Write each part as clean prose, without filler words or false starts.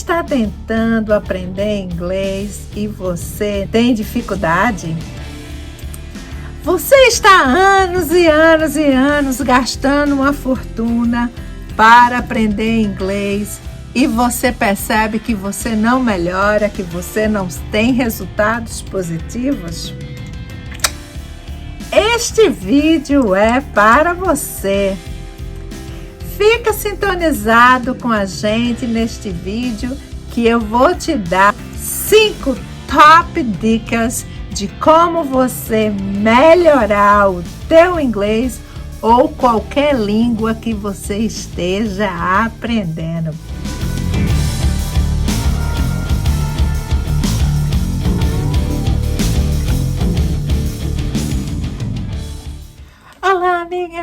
está tentando aprender inglês e você tem dificuldade? Você está há anos e anos e anos gastando uma fortuna para aprender inglês e você percebe que você não melhora, que você não tem resultados positivos? Este vídeo é para você. Fica sintonizado com a gente neste vídeo que eu vou te dar 5 top dicas de como você melhorar o teu inglês ou qualquer língua que você esteja aprendendo. Olá, amiga!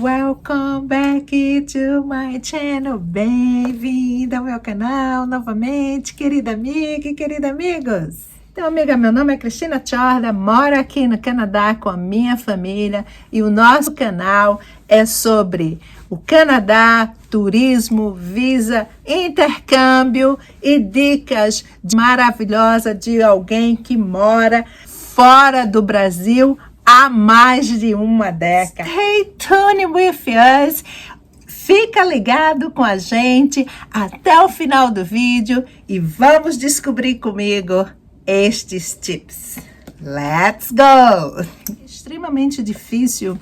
Welcome back to my channel. Bem-vinda ao meu canal novamente, querida amiga e queridos amigos. Então, amiga, meu nome é Cristina Chorda, moro aqui no Canadá com a minha família e o nosso canal é sobre o Canadá, turismo, visa, intercâmbio e dicas maravilhosas de alguém que mora fora do Brasil há mais de uma década. Stay tuned with us. Fica ligado com a gente até o final do vídeo e vamos descobrir comigo estes tips. Let's go! É extremamente difícil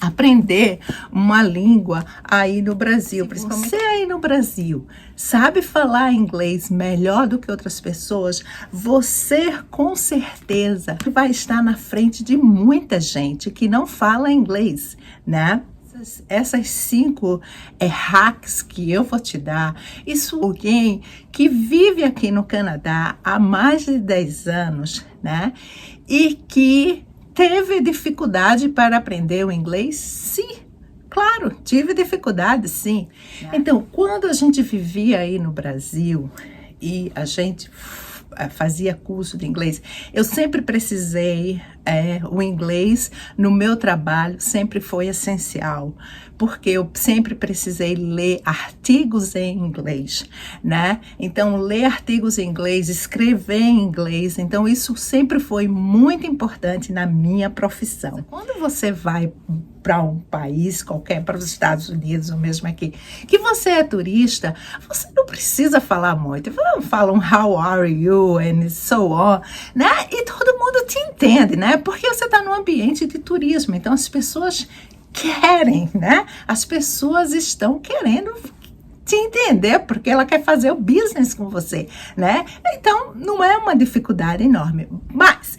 aprender uma língua aí no Brasil, principalmente você aí no Brasil sabe falar inglês melhor do que outras pessoas, você com certeza vai estar na frente de muita gente que não fala inglês, né? Essas 5 hacks que eu vou te dar, isso é alguém que vive aqui no Canadá há mais de 10 anos, né? E que teve dificuldade para aprender o inglês? Sim, claro, tive dificuldade, sim. Então, quando a gente vivia aí no Brasil e a gente fazia curso de inglês, eu sempre precisei, o inglês no meu trabalho sempre foi essencial, porque eu sempre precisei ler artigos em inglês, né? Então, ler artigos em inglês, escrever em inglês, então isso sempre foi muito importante na minha profissão. Quando você vai para um país qualquer, para os Estados Unidos ou mesmo aqui, que você é turista, você não precisa falar muito. Falam how are you and so on, né? E todo mundo te entende, né? Porque você está num ambiente de turismo, então as pessoas querem, né? As pessoas estão querendo te entender, porque ela quer fazer o business com você, né? Então, não é uma dificuldade enorme, mas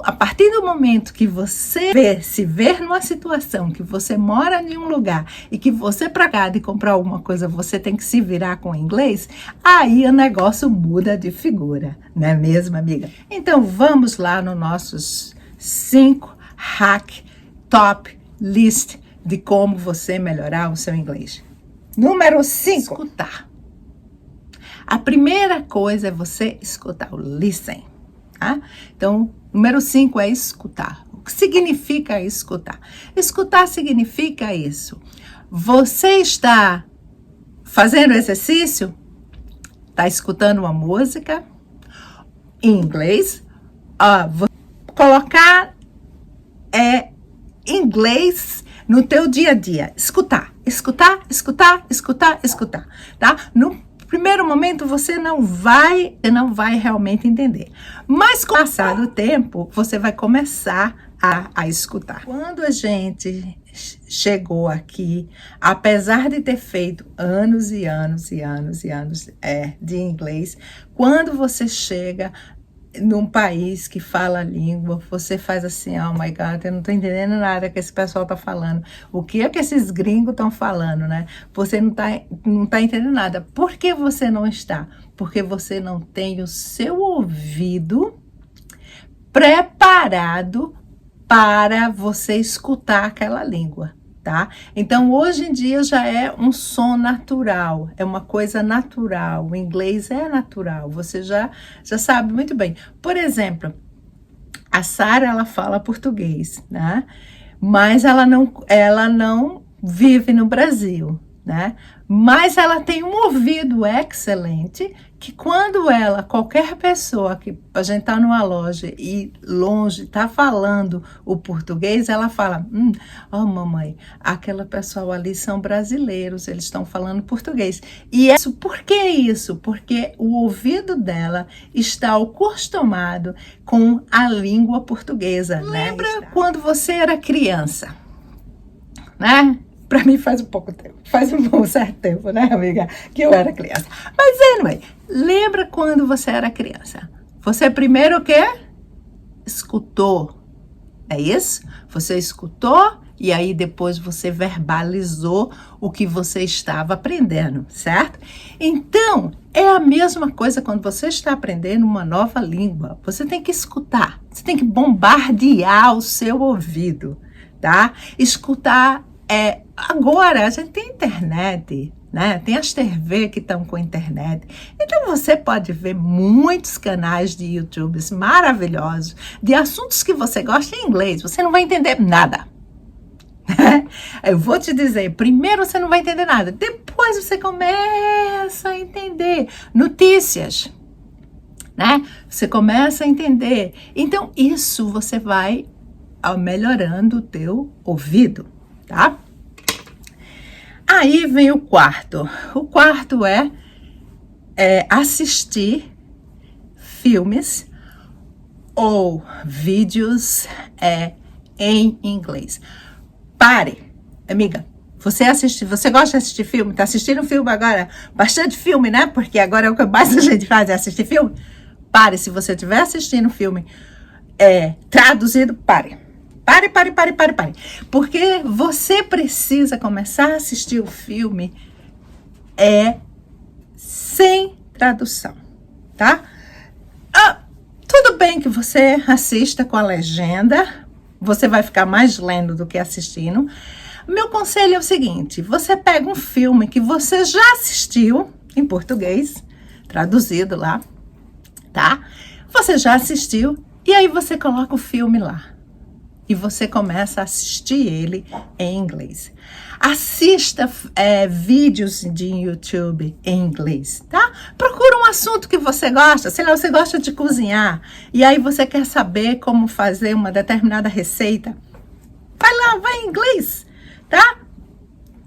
a partir do momento que você se ver numa situação que você mora em um lugar e que você, para cá de comprar alguma coisa, você tem que se virar com o inglês, aí o negócio muda de figura, não é mesmo, amiga? Então, vamos lá nos nossos 5 hack top list de como você melhorar o seu inglês. Número 5. Escutar. A primeira coisa é você escutar, o listen. Tá? Então, número 5 é escutar. O que significa escutar? Escutar significa isso. Você está fazendo exercício? Está escutando uma música em inglês? Colocar inglês no teu dia a dia. Escutar, escutar, escutar, escutar, escutar. Tá? No primeiro momento você não vai realmente entender, mas com o passar do tempo você vai começar a escutar. Quando a gente chegou aqui, apesar de ter feito anos e anos e anos e anos de inglês, quando você chega num país que fala a língua, você faz assim, oh my God, eu não tô entendendo nada que esse pessoal tá falando. O que é que esses gringos estão falando, né? Você não tá entendendo nada. Por que você não está? Porque você não tem o seu ouvido preparado para você escutar aquela língua, tá? Então, hoje em dia já é um som natural, é uma coisa natural. O inglês é natural, você já sabe muito bem. Por exemplo, a Sara, ela fala português, né? Mas ela não vive no Brasil, né? Mas ela tem um ouvido excelente, que quando qualquer pessoa que a gente tá numa loja e longe tá falando o português, ela fala, mamãe, aquela pessoa ali são brasileiros, eles estão falando português. E por que isso? Porque o ouvido dela está acostumado com a língua portuguesa. Lembra quando você era criança, né? Para mim faz um pouco tempo, faz um certo tempo, né, amiga, que eu era criança. Mas, anyway, lembra quando você era criança? Você primeiro o quê? Escutou, é isso? Você escutou e aí depois você verbalizou o que você estava aprendendo, certo? Então, é a mesma coisa quando você está aprendendo uma nova língua. Você tem que escutar, você tem que bombardear o seu ouvido, tá? Escutar. Agora a gente tem internet, né? Tem as TV que estão com internet. Então você pode ver muitos canais de YouTube maravilhosos de assuntos que você gosta em inglês. Você não vai entender nada. Eu vou te dizer, primeiro você não vai entender nada. Depois você começa a entender notícias, né? Você começa a entender. Então isso você vai melhorando o teu ouvido. Tá? Aí vem o quarto. O quarto é assistir filmes ou vídeos em inglês. Pare, amiga. Você gosta de assistir filme? Tá assistindo filme agora? Bastante filme, né? Porque agora é o que mais a gente faz, é assistir filme. Pare, se você estiver assistindo filme traduzido, pare. Pare. Porque você precisa começar a assistir o filme sem tradução, tá? Tudo bem que você assista com a legenda, você vai ficar mais lendo do que assistindo. Meu conselho é o seguinte, você pega um filme que você já assistiu em português, traduzido lá, tá? Você já assistiu e aí você coloca o filme lá. E você começa a assistir ele em inglês. Assista vídeos de YouTube em inglês, tá? Procura um assunto que você gosta. Sei lá, você gosta de cozinhar. E aí você quer saber como fazer uma determinada receita. Vai lá, vai em inglês, tá?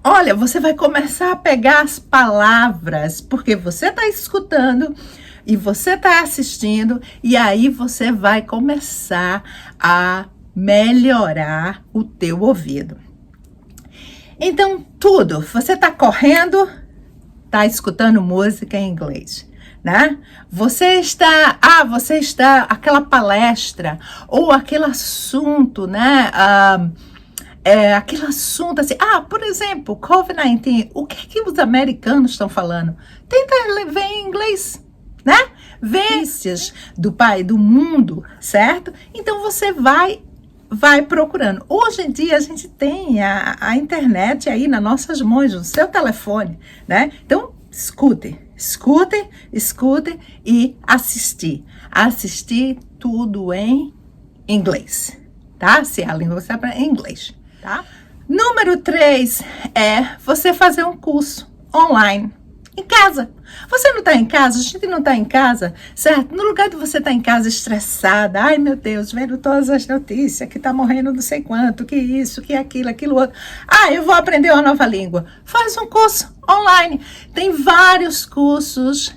Olha, você vai começar a pegar as palavras, porque você está escutando e você está assistindo. E aí você vai começar a melhorar o teu ouvido. Então, tudo, você está correndo, está escutando música em inglês, né? Você está, aquela palestra, ou aquele assunto, né? Aquele assunto assim, por exemplo, COVID-19, o que os americanos estão falando? Tenta ver em inglês, né? Notícias do mundo, certo? Então, você vai procurando. Hoje em dia, a gente tem a internet aí nas nossas mãos, no seu telefone, né? Então, escute e assistir. Assistir tudo em inglês, tá? Se a língua você aprende em inglês, tá? Número 3 é você fazer um curso online. Em casa. Você não está em casa? A gente não está em casa, certo? No lugar de você estar em casa estressada, ai meu Deus, vendo todas as notícias, que está morrendo não sei quanto, que isso, que aquilo outro. Eu vou aprender uma nova língua. Faz um curso online. Tem vários cursos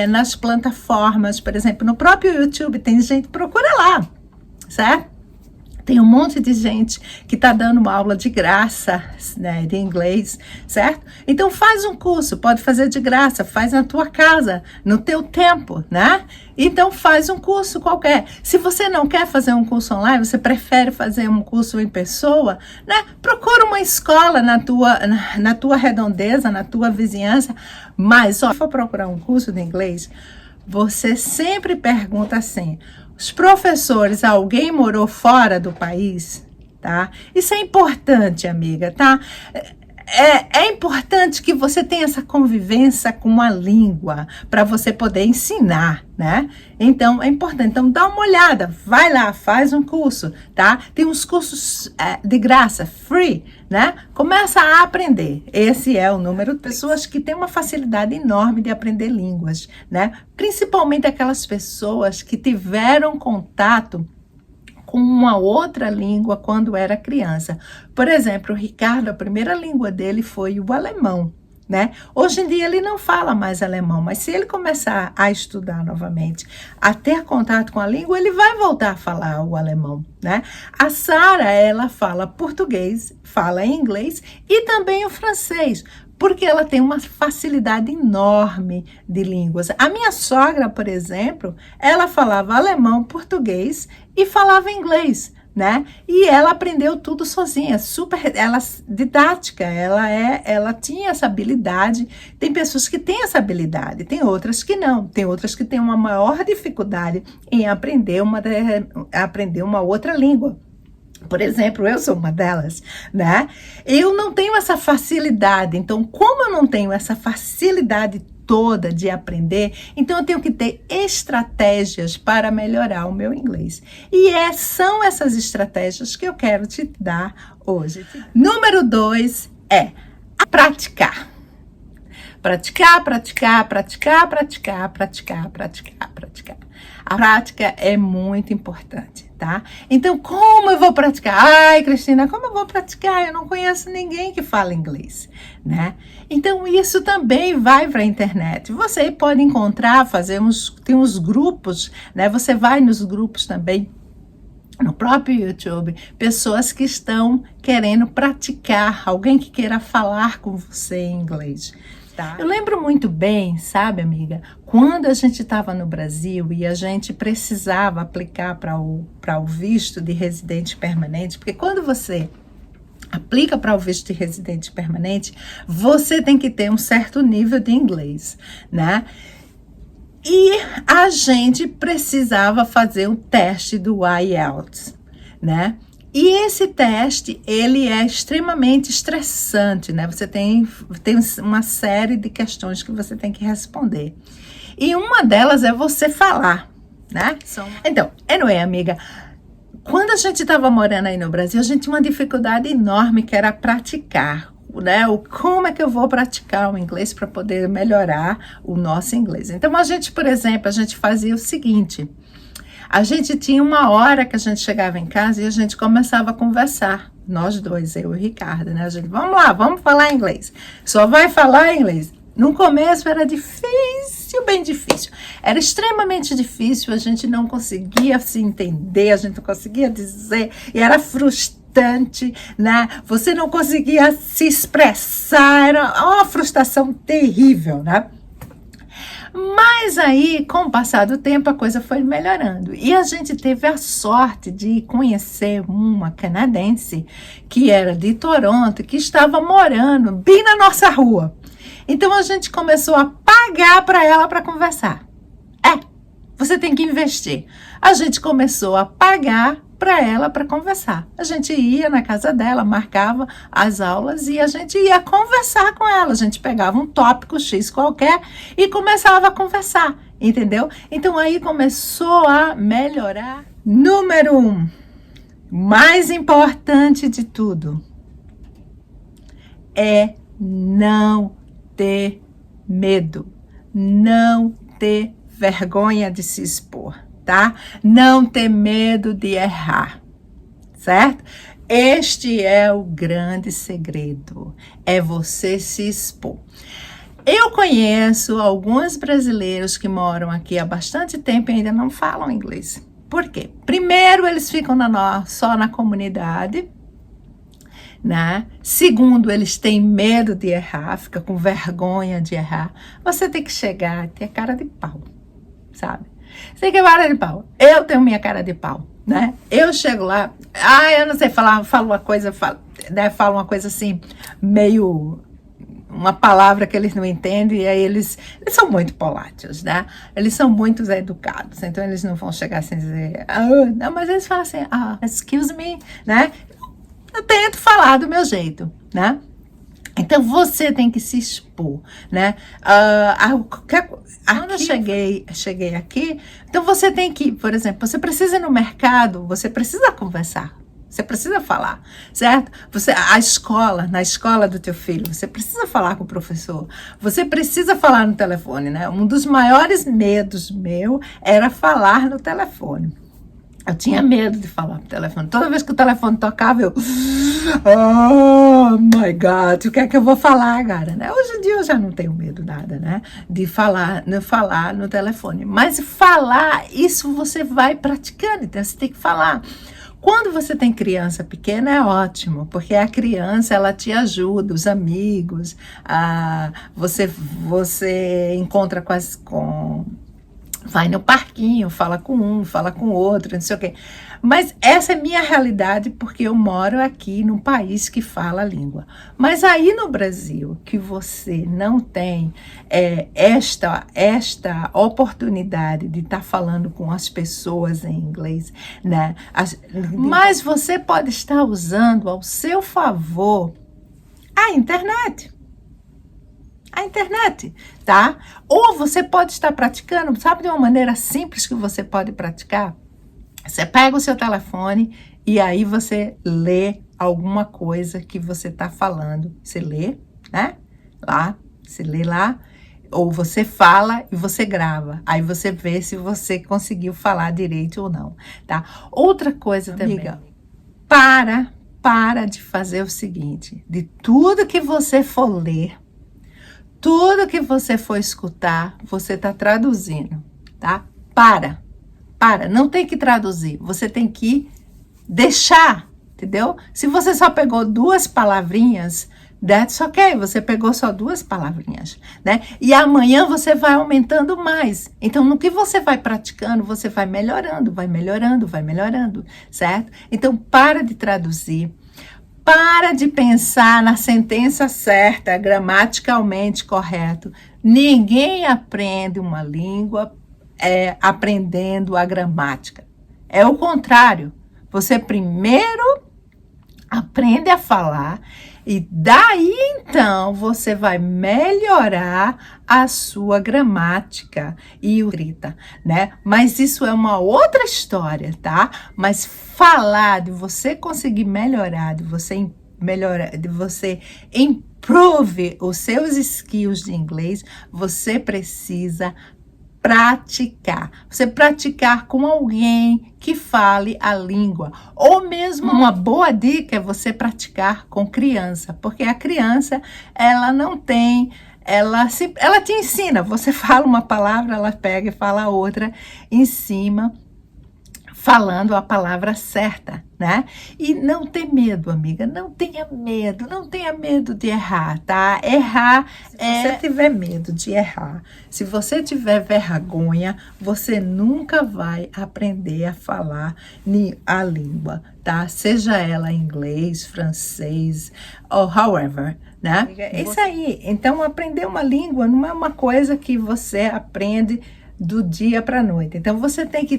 nas plataformas, por exemplo, no próprio YouTube tem gente, procura lá, certo? Tem um monte de gente que está dando uma aula de graça, né, de inglês, certo? Então faz um curso, pode fazer de graça, faz na tua casa, no teu tempo, né? Então faz um curso qualquer. Se você não quer fazer um curso online, você prefere fazer um curso em pessoa, né? Procura uma escola na tua redondeza, na tua vizinhança. Mas, se for procurar um curso de inglês, você sempre pergunta assim: os professores, alguém morou fora do país, tá? Isso é importante, amiga, tá? É importante que você tenha essa convivência com a língua para você poder ensinar, né? Então, é importante. Então, dá uma olhada, vai lá, faz um curso, tá? Tem uns cursos de graça, free, né? Começa a aprender. Esse é o número 3. Pessoas que têm uma facilidade enorme de aprender línguas, né? Principalmente aquelas pessoas que tiveram contato com uma outra língua quando era criança. Por exemplo, o Ricardo, a primeira língua dele foi o alemão, né? Hoje em dia ele não fala mais alemão, mas se ele começar a estudar novamente, a ter contato com a língua, ele vai voltar a falar o alemão, né? A Sara, ela fala português, fala inglês e também o francês, porque ela tem uma facilidade enorme de línguas. A minha sogra, por exemplo, ela falava alemão, português e falava inglês, né? E ela aprendeu tudo sozinha, ela didática, ela tinha essa habilidade. Tem pessoas que têm essa habilidade, tem outras que não, tem outras que têm uma maior dificuldade em aprender uma outra língua. Por exemplo, eu sou uma delas, né? Eu não tenho essa facilidade, então como eu não tenho essa facilidade toda de aprender, então eu tenho que ter estratégias para melhorar o meu inglês. E são essas estratégias que eu quero te dar hoje. Número 2 é praticar. Praticar, praticar, praticar, praticar, praticar, praticar, praticar. A prática é muito importante, tá? Então, como eu vou praticar? Ai, Cristina, como eu vou praticar? Eu não conheço ninguém que fala inglês, né? Então, isso também vai para a internet. Você pode encontrar, tem uns grupos, né? Você vai nos grupos também, no próprio YouTube, pessoas que estão querendo praticar, alguém que queira falar com você em inglês. Tá. Eu lembro muito bem, sabe, amiga, quando a gente estava no Brasil e a gente precisava aplicar para o visto de residente permanente, porque quando você aplica para o visto de residente permanente, você tem que ter um certo nível de inglês, né? E a gente precisava fazer um teste do IELTS, né? E esse teste, ele é extremamente estressante, né? Você tem uma série de questões que você tem que responder. E uma delas é você falar, né? Então, anyway, amiga, quando a gente estava morando aí no Brasil, a gente tinha uma dificuldade enorme que era praticar, né? Como é que eu vou praticar o inglês para poder melhorar o nosso inglês? Então, a gente, por exemplo, a gente fazia o seguinte... A gente tinha uma hora que a gente chegava em casa e a gente começava a conversar. Nós dois, eu e o Ricardo, né? A gente, vamos lá, vamos falar inglês. Só vai falar inglês. No começo era difícil, bem difícil. Era extremamente difícil, a gente não conseguia se entender, a gente não conseguia dizer, e era frustrante, né? Você não conseguia se expressar, era uma frustração terrível, né? Mas aí, com o passar do tempo, a coisa foi melhorando. E a gente teve a sorte de conhecer uma canadense que era de Toronto, que estava morando bem na nossa rua. Então, a gente começou a pagar para ela para conversar. Você tem que investir. A gente começou a pagar para ela para conversar. A gente ia na casa dela, marcava as aulas e a gente ia conversar com ela. A gente pegava um tópico X qualquer e começava a conversar, entendeu? Então aí começou a melhorar. Número 1, mais importante de tudo, é não ter medo, não ter vergonha de se expor, tá? Não ter medo de errar, certo? Este é o grande segredo, é você se expor. Eu conheço alguns brasileiros que moram aqui há bastante tempo e ainda não falam inglês. Por quê? Primeiro, eles ficam só na comunidade, né? Segundo, eles têm medo de errar, fica com vergonha de errar. Você tem que chegar e ter cara de pau, sabe? Você tem que ter cara de pau. Eu tenho minha cara de pau, né? Eu chego lá, eu não sei falar, falo uma coisa assim, meio... uma palavra que eles não entendem, e aí eles são muito polátios, né? Eles são muito educados, então eles não vão chegar sem dizer, não, mas eles falam assim, excuse me, né? Eu tento falar do meu jeito, né? Então, você tem que se expor, né? Quando eu cheguei aqui, então você tem que, por exemplo, você precisa ir no mercado, você precisa conversar, Você precisa falar, certo? Na escola do teu filho, você precisa falar com o professor. Você precisa falar no telefone, né? Um dos maiores medos meu era falar no telefone. Eu tinha medo de falar no telefone. Toda vez que o telefone tocava, eu... Oh, my God, o que é que eu vou falar, cara? Né? Hoje em dia eu já não tenho medo nada, né? De falar no telefone. Mas falar, isso você vai praticando, então você tem que falar. Quando você tem criança pequena é ótimo, porque a criança, ela te ajuda, os amigos, você encontra vai no parquinho, fala com um, fala com outro, não sei o quê. Mas essa é minha realidade, porque eu moro aqui num país que fala a língua. Mas aí no Brasil, que você não tem esta oportunidade de estar falando com as pessoas em inglês, né? Mas você pode estar usando ao seu favor a internet. A internet, tá? Ou você pode estar praticando, sabe de uma maneira simples que você pode praticar? Você pega o seu telefone e aí você lê alguma coisa que você está falando. Você lê, né? Você lê lá, ou você fala e você grava. Aí você vê se você conseguiu falar direito ou não, tá? Outra coisa também, amiga, para de fazer o seguinte, de tudo que você for ler, tudo que você for escutar, você está traduzindo, tá? Para, não tem que traduzir, você tem que deixar, entendeu? Se você só pegou 2 palavrinhas, that's ok, você pegou só 2 palavrinhas, né? E amanhã você vai aumentando mais. Então, no que você vai praticando, você vai melhorando, certo? Então, para de traduzir. Para de pensar na sentença certa, gramaticalmente correto. Ninguém aprende uma língua aprendendo a gramática. É o contrário. Você primeiro aprende a falar e daí então você vai melhorar a sua gramática e escrita, né? Mas isso é uma outra história, tá? Mas falar, de você conseguir melhorar, de você improve os seus skills de inglês, você precisa praticar. Você praticar com alguém que fale a língua. Ou mesmo uma boa dica é você praticar com criança, porque a criança, ela não tem, ela te ensina. Você fala uma palavra, ela pega e fala outra em cima, falando a palavra certa, né? E não ter medo, amiga, não tenha medo de errar, tá? Errar se você tiver medo de errar, se você tiver vergonha, você nunca vai aprender a falar a língua, tá? Seja ela inglês, francês, ou however, né? É isso aí. Então, aprender uma língua não é uma coisa que você aprende do dia para a noite. Então, você tem que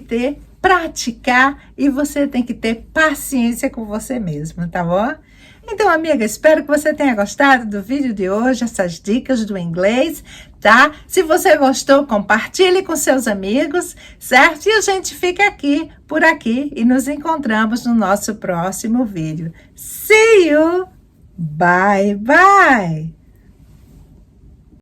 praticar e você tem que ter paciência com você mesma, tá bom? Então, amiga, espero que você tenha gostado do vídeo de hoje, essas dicas do inglês, tá? Se você gostou, compartilhe com seus amigos, certo? E a gente fica por aqui e nos encontramos no nosso próximo vídeo. See you! Bye, bye!